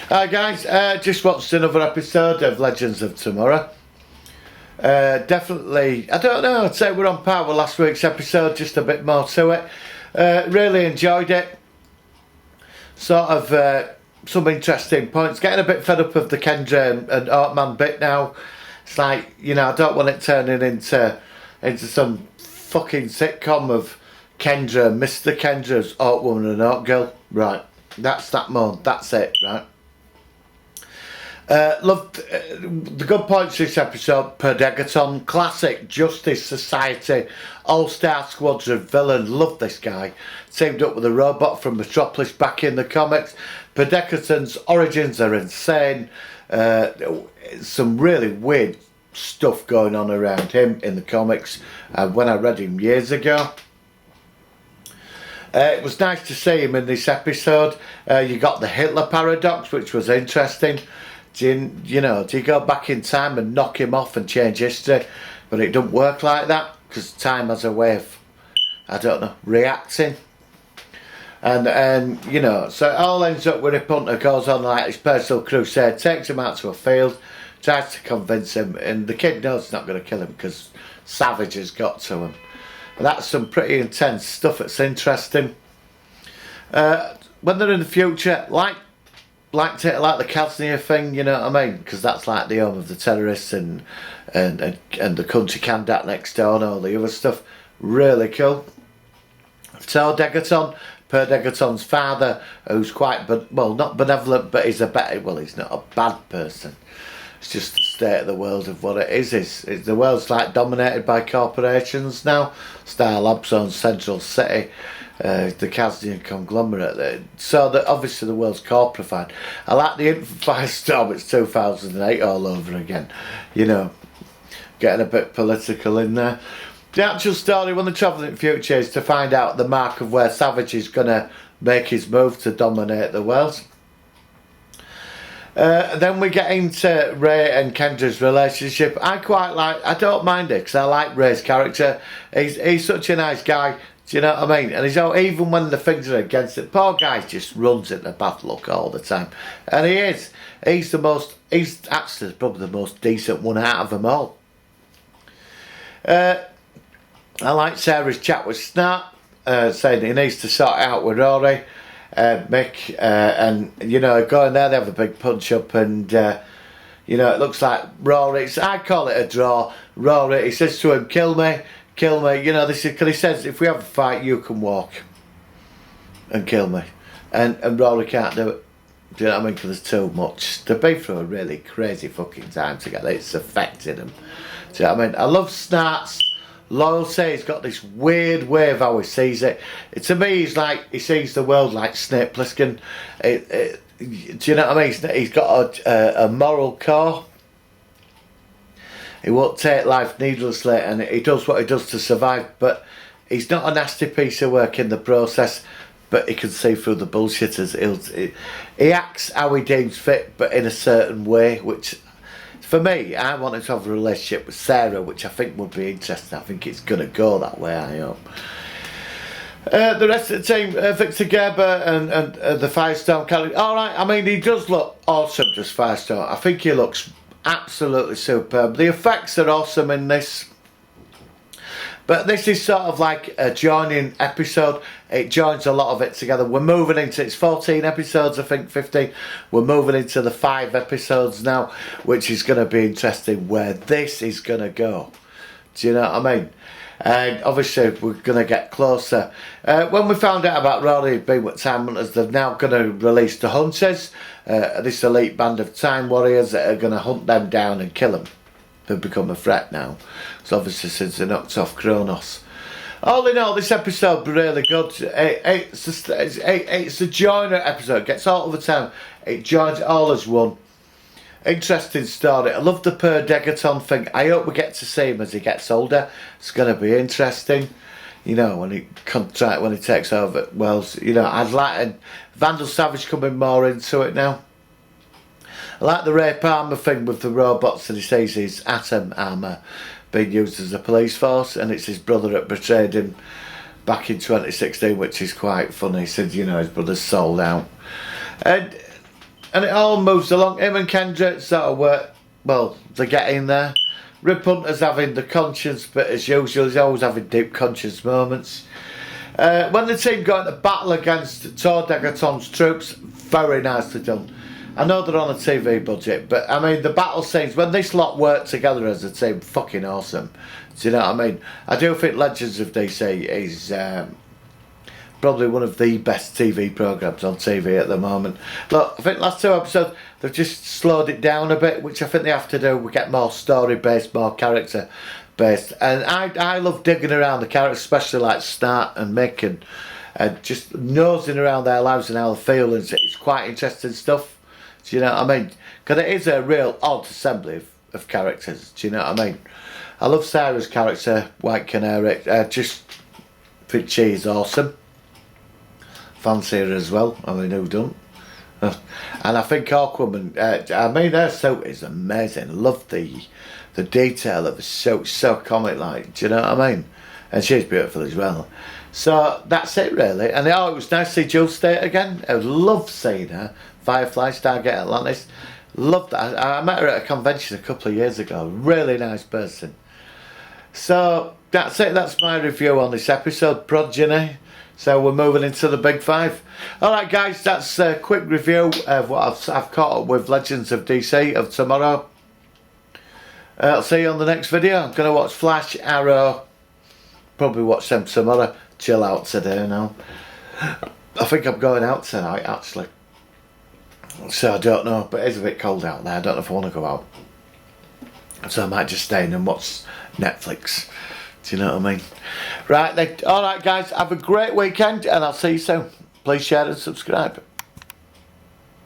Hi guys, just watched another episode of Legends of Tomorrow. Definitely, I don't know, I'd say we're on par with last week's episode, just a bit more to it. Really enjoyed it. Sort of some interesting points. Getting a bit fed up of the Kendra and Ortman bit now. It's like, you know, I don't want it turning into some fucking sitcom of Kendra, Mr. Kendra's Ortwoman and Ortgirl. Right, that's that mode, that's it, right? Loved the good points this episode. Perdegaton, classic Justice Society, all-star squads of villain. Love this guy. Teamed up with a robot from Metropolis back in the comics. Perdegaton's origins are insane. Some really weird stuff going on around him in the comics when I read him years ago. It was nice to see him in this episode. You got the Hitler paradox, which was interesting. Do you go back in time and knock him off and change history? But it doesn't work like that, because time has a way of, I don't know, reacting. And you know, so it all ends up with Rip Hunter goes on like his personal crusade, takes him out to a field, tries to convince him, and the kid knows it's not going to kill him because Savage has got to him. And that's some pretty intense stuff. It's interesting. When they're in the future, like the Kaznia thing, you know what I mean? Because that's like the home of the terrorists and the country Kandak next door and all the other stuff. Really cool. So Degaton, Perdegaton's father, who's quite, not benevolent, but he's he's not a bad person. It's just the state of the world of what it is. The world's like dominated by corporations now. Star Labs owns Central City. The Kaznian conglomerate, so that obviously the world's corporified. I like the Firestorm. It's 2008 all over again, you know, getting a bit political in there. The actual story, when they travel in the future, is to find out the mark of where Savage is going to make his move to dominate the world. Then we get into Ray and Kendra's relationship. I don't mind it because I like Ray's character. He's such a nice guy. Do you know what I mean? And even when the things are against it, poor guy just runs into bad luck all the time. And he's actually probably the most decent one out of them all. I like Sarah's chat with Snap, saying he needs to sort it out with Rory, Mick, and, you know, going there, they have a big punch up, and, you know, it looks like Rory, I call it a draw. Rory, he says to him, kill me, you know, this is because he says, if we have a fight, you can walk and kill me. And Rory can't do it. Do you know what I mean? Because there's too much. They've been through a really crazy fucking time together. It's affected them. Do you know what I mean? I love Snart's loyalty. He's got this weird way of how he sees it. To me, he's like, he sees the world like Snape Plissken. Do you know what I mean? He's got a moral core. He won't take life needlessly, and he does what he does to survive, but he's not a nasty piece of work in the process, but he can see through the bullshitters. He acts how he deems fit, but in a certain way, which, for me, I wanted to have a relationship with Sarah, which I think would be interesting. I think it's going to go that way, I hope. The rest of the team, Victor Gerber and the Firestorm character, alright, I mean, he does look awesome, just Firestorm. I think he looks absolutely superb. The effects are awesome in this, but this is sort of like a joining episode. It joins a lot of it together. We're moving into, it's 14 episodes, I think 15. We're moving into the 5 episodes now, which is going to be interesting where this is going to go. Do you know what I mean? And obviously we're going to get closer. When we found out about Rory being with Time Hunters, they're now going to release the Hunters, this elite band of Time Warriors that are going to hunt them down and kill them. They've become a threat now. So obviously since they knocked off Kronos. All in all, this episode really good. It's a joiner episode. It gets all of the time. It joins it all as one. Interesting story. I love the Perdegaton thing. I hope we get to see him as he gets older. It's going to be interesting. You know, when he takes over Wells. You know, I'd like Vandal Savage coming more into it now. I like the Ray Palmer thing with the robots, and he says his atom armour being used as a police force, and it's his brother that betrayed him back in 2016, which is quite funny. He said, you know, his brother's sold out. And And it all moves along. Him and Kendra sort of work, well, they're getting there. Rip Hunter's having the conscience, but as usual, he's always having deep conscience moments. When the team got into battle against Tor Degaton's troops, very nicely done. I know they're on a TV budget, but I mean, the battle scenes, when this lot work together as a team, fucking awesome. Do you know what I mean? I do think Legends of DC is probably one of the best TV programmes on TV at the moment. Look, I think last 2 episodes, they've just slowed it down a bit, which I think they have to do. We get more story-based, more character-based. And I love digging around the characters, especially like Snart and Mick, and just nosing around their lives and how they feel. And it's quite interesting stuff. Do you know what I mean? Because it is a real odd assembly of characters. Do you know what I mean? I love Sarah's character, White Canary. Just think she is awesome. Fancy her as well. I mean, who don't? And I think Hawkwoman, I mean, her suit is amazing. Love the detail of the suit. So comic-like. Do you know what I mean? And she's beautiful as well. So that's it, really. And it was nice to see Jill State again. I love seeing her. Firefly, Stargate Atlantis. Loved that. I met her at a convention a couple of years ago. Really nice person. So that's it. That's my review on this episode, Progeny. So we're moving into the big 5. Alright guys, that's a quick review of what I've caught up with Legends of DC of tomorrow. I'll see you on the next video. I'm going to watch Flash, Arrow. Probably watch them tomorrow. Chill out today now. I think I'm going out tonight actually. So I don't know, but it's a bit cold out there. I don't know if I want to go out. So I might just stay in and watch Netflix. Do you know what I mean? Right then, alright guys, have a great weekend and I'll see you soon. Please share and subscribe.